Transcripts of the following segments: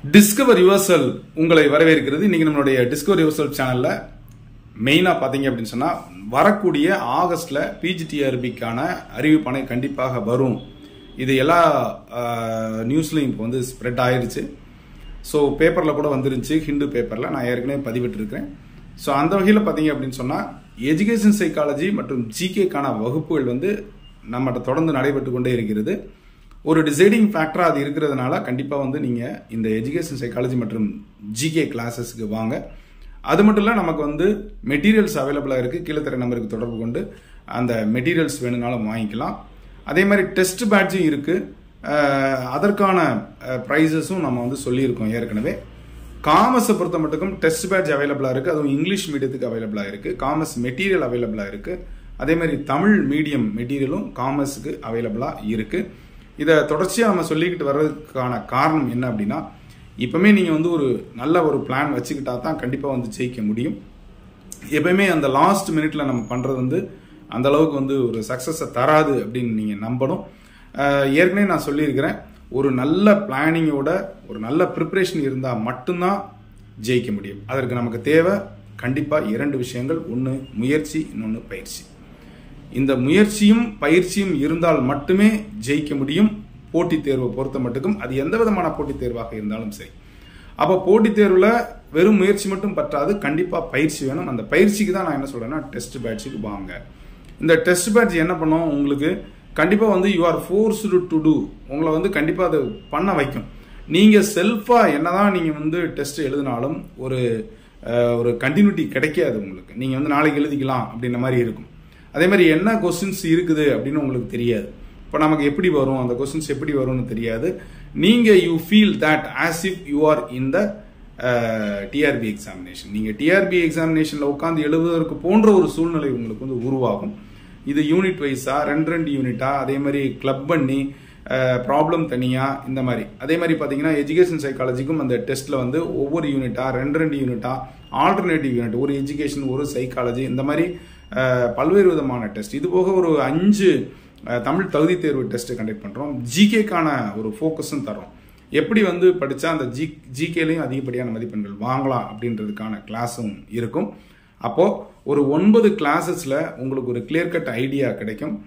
Discover யுவர்செல் உங்களை வரவேற்கிறது. இன்னைக்கு நம்மளுடைய டிஸ்கவர் யுவர்செல் சேனல்ல மெயினா பாத்தீங்க அப்படின்னு சொன்னா வரக்கூடிய ஆகஸ்ட்ல பிஜிடிஆர்பிக்கான அறிவிப்பானை கண்டிப்பாக வரும். இது எல்லா நியூஸ்லயும் இப்போ வந்து ஸ்ப்ரெட் ஆயிருச்சு. ஸோ பேப்பர்ல கூட வந்துருந்துச்சு, ஹிந்து பேப்பர்ல நான் ஏற்கனவே பதிவிட்டு இருக்கேன். ஸோ அந்த வகையில் பார்த்தீங்க அப்படின்னு சொன்னா எஜுகேஷன் சைக்காலஜி மற்றும் ஜிகேக்கான வகுப்புகள் வந்து நம்மகிட்ட தொடர்ந்து நடைபெற்று கொண்டே இருக்கிறது. ஒரு டிசைடிங் ஃபேக்டரா அது இருக்கிறதுனால கண்டிப்பாக வந்து நீங்கள் இந்த எஜுகேஷன் சைக்காலஜி மற்றும் ஜிகே கிளாஸஸ்க்கு வாங்க. அது மட்டும் இல்லை, நமக்கு வந்து மெட்டீரியல்ஸ் அவைலபிளாக இருக்குது. கீழே தர நம்பருக்கு தொடர்பு கொண்டு அந்த மெட்டீரியல்ஸ் வேணும்னாலும் வாங்கிக்கலாம். அதே மாதிரி டெஸ்ட் பேட்சும் இருக்குது. அதற்கான ப்ரைஸஸும் நம்ம வந்து சொல்லியிருக்கோம் ஏற்கனவே. காமர்ஸை பொறுத்த மட்டுக்கும் டெஸ்ட் பேட்ச் அவைலபிளாக இருக்குது. அதுவும் இங்கிலீஷ் மீடியத்துக்கு அவைலபிளாக இருக்குது. காமர்ஸ் மெட்டீரியல் அவைலபிளாக இருக்குது. அதே மாதிரி தமிழ் மீடியம் மெட்டீரியலும் காமர்ஸுக்கு அவைலபிளாக இருக்குது. இதை தொடர்ச்சியாக நம்ம சொல்லிக்கிட்டு வர்றதுக்கான காரணம் என்ன அப்படின்னா, இப்பவுமே நீங்கள் வந்து ஒரு நல்ல ஒரு பிளான் வச்சுக்கிட்டா தான் கண்டிப்பாக வந்து ஜெயிக்க முடியும். எப்பயுமே அந்த லாஸ்ட் மினிட்ல நம்ம பண்ணுறது வந்து அந்த அளவுக்கு வந்து ஒரு சக்ஸஸை தராது அப்படின்னு நீங்கள் நம்பணும். ஏற்கனவே நான் சொல்லியிருக்கிறேன், ஒரு நல்ல பிளானிங்கோட ஒரு நல்ல ப்ரிப்பரேஷன் இருந்தால் மட்டும்தான் ஜெயிக்க முடியும். அதற்கு நமக்கு தேவை கண்டிப்பாக 2 விஷயங்கள். ஒன்று முயற்சி, இன்னொன்று பயிற்சி. இந்த முயற்சியும் பயிற்சியும் இருந்தால் மட்டுமே ஜெயிக்க முடியும். போட்டித் தேர்வை பொறுத்த மட்டுக்கும் அது எந்த விதமான போட்டித் தேர்வாக இருந்தாலும் சரி. அப்போ போட்டித் தேர்வில் வெறும் முயற்சி மட்டும் பற்றாது, கண்டிப்பாக பயிற்சி வேணும். அந்த பயிற்சிக்கு தான் நான் என்ன சொல்றேன்னா டெஸ்ட் பேட்சுக்கு வாங்க. இந்த டெஸ்ட் பேட்ச் என்ன பண்ணும், உங்களுக்கு கண்டிப்பாக வந்து you are forced to do, உங்களை வந்து கண்டிப்பாக அதை பண்ண வைக்கும். நீங்கள் செல்ஃபாக என்னதான் நீங்கள் வந்து டெஸ்ட் எழுதினாலும் ஒரு கண்டினியூட்டி கிடைக்காது உங்களுக்கு. நீங்கள் வந்து நாளைக்கு எழுதிக்கலாம் அப்படின்ற மாதிரி இருக்கும். அதே மாதிரி என்ன கொஸ்டின்ஸ் இருக்குது அப்படின்னு உங்களுக்கு தெரியாது. இப்போ நமக்கு எப்படி வரும், அந்த கொஸ்டின்ஸ் எப்படி வரும்னு தெரியாது. நீங்கள் you feel that as if you are in the TRB examination. நீங்கள் டிஆர்பி எக்ஸாமினேஷனில் உட்காந்து எழுதுவதற்கு போன்ற ஒரு சூழ்நிலை உங்களுக்கு வந்து உருவாகும். இது யூனிட் வைஸா, 2 யூனிட்டா, அதே மாதிரி கிளப் பண்ணி ப்ராப்ளம் தனியா, இந்த மாதிரி. அதே மாதிரி பார்த்தீங்கன்னா எஜுகேஷன் சைக்காலஜிக்கும் அந்த டெஸ்ட்டில் வந்து ஒவ்வொரு யூனிட்டா, 2 யூனிட்டா, ஆல்டர்னேட்டிவ் யூனிட், ஒரு எஜுகேஷன், ஒரு சைக்காலஜி, இந்த மாதிரி பல்வேறு விதமான டெஸ்ட். இது போக ஒரு 5 தமிழ் தகுதி தேர்வு டெஸ்ட் கண்டக்ட் பண்ணுறோம். ஜிகேக்கான ஒரு ஃபோக்கஸும் தரோம். எப்படி வந்து படித்தா அந்த ஜிகேலையும் அதிகப்படியான மதிப்பெண்கள் வாங்கலாம் அப்படின்றதுக்கான கிளாஸும் இருக்கும். அப்போது ஒரு 9 கிளாஸஸில் உங்களுக்கு ஒரு கிளியர் கட் ஐடியா கிடைக்கும்.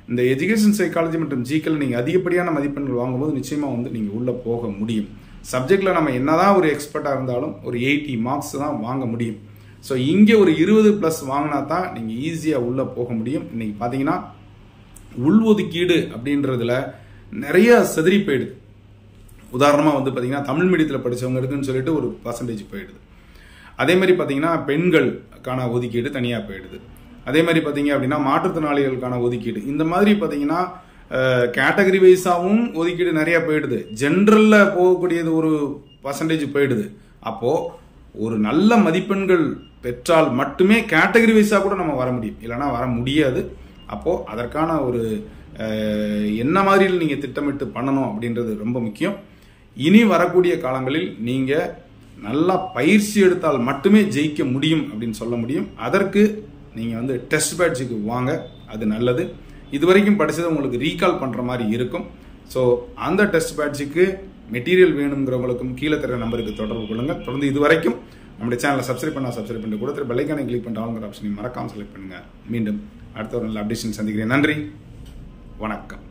இந்த எஜுகேஷன் சைக்காலஜி மற்றும் ஜிகேல நீங்கள் அதிகப்படியான மதிப்பெண்கள் வாங்கும்போது நிச்சயமாக வந்து நீங்கள் உள்ளே போக முடியும். சப்ஜெக்டில் நம்ம என்னதான் ஒரு எக்ஸ்பர்ட்டாக இருந்தாலும் ஒரு 80 மார்க்ஸ் தான் வாங்க முடியும். ஸோ இங்கே ஒரு 20+ வாங்கினா தான் நீங்கள் ஈஸியாக உள்ளே போக முடியும். இன்னைக்கு பார்த்தீங்கன்னா உள்ஒதுக்கீடு அப்படின்றதுல நிறைய செதறி போயிடுது. உதாரணமாக வந்து பார்த்தீங்கன்னா தமிழ் மீடியத்தில் படித்தவங்க இருக்குன்னு சொல்லிட்டு ஒரு பர்சன்டேஜ் போயிடுது. அதே மாதிரி பார்த்தீங்கன்னா பெண்களுக்கான ஒதுக்கீடு தனியாக போயிடுது. அதே மாதிரி பார்த்தீங்க அப்படின்னா மாற்றுத்திறனாளிகளுக்கான ஒதுக்கீடு, இந்த மாதிரி பார்த்தீங்கன்னா கேட்டகரி வைஸாகவும் ஒதுக்கீடு நிறைய போயிடுது. ஜென்ரலில் போகக்கூடியது ஒரு பர்சன்டேஜ் போயிடுது. அப்போது ஒரு நல்ல மதிப்பெண்கள் பெற்றால் மட்டுமே கேட்டகரி வைஸாக கூட நம்ம வர முடியும், இல்லைனா வர முடியாது. அப்போது அதற்கான ஒரு என்ன மாதிரி நீங்கள் திட்டமிட்டு பண்ணணும் அப்படின்றது ரொம்ப முக்கியம். இனி வரக்கூடிய காலங்களில் நீங்கள் நல்லா பயிற்சி எடுத்தால் மட்டுமே ஜெயிக்க முடியும் அப்படின்னு சொல்ல முடியும். அதற்கு நீங்கள் வந்து டெஸ்ட் பேட்சுக்கு வாங்க, அது நல்லது. இதுவரைக்கும் படித்ததை உங்களுக்கு ரீகால் பண்ணுற மாதிரி இருக்கும். ஸோ அந்த டெஸ்ட் பேட்சுக்கு மெட்டீரியல் வேணுங்கிறவங்களுக்கும் கீழே தர நம்பருக்கு தொடர்பு கொள்ளுங்கள். தொடர்ந்து இதுவரைக்கும் நம்முடைய சேனலை சப்ஸ்கிரைப் பண்ணி கூட பெல்லைக்கானை கிளிக் பண்ணிட்டு ஆளுங்கிற ஆப்ஷனை மறக்காமல் செலக்ட் பண்ணுங்கள். மீண்டும் அடுத்த ஒரு நல்ல அப்டேஷன் சந்திக்கிறேன். நன்றி, வணக்கம்.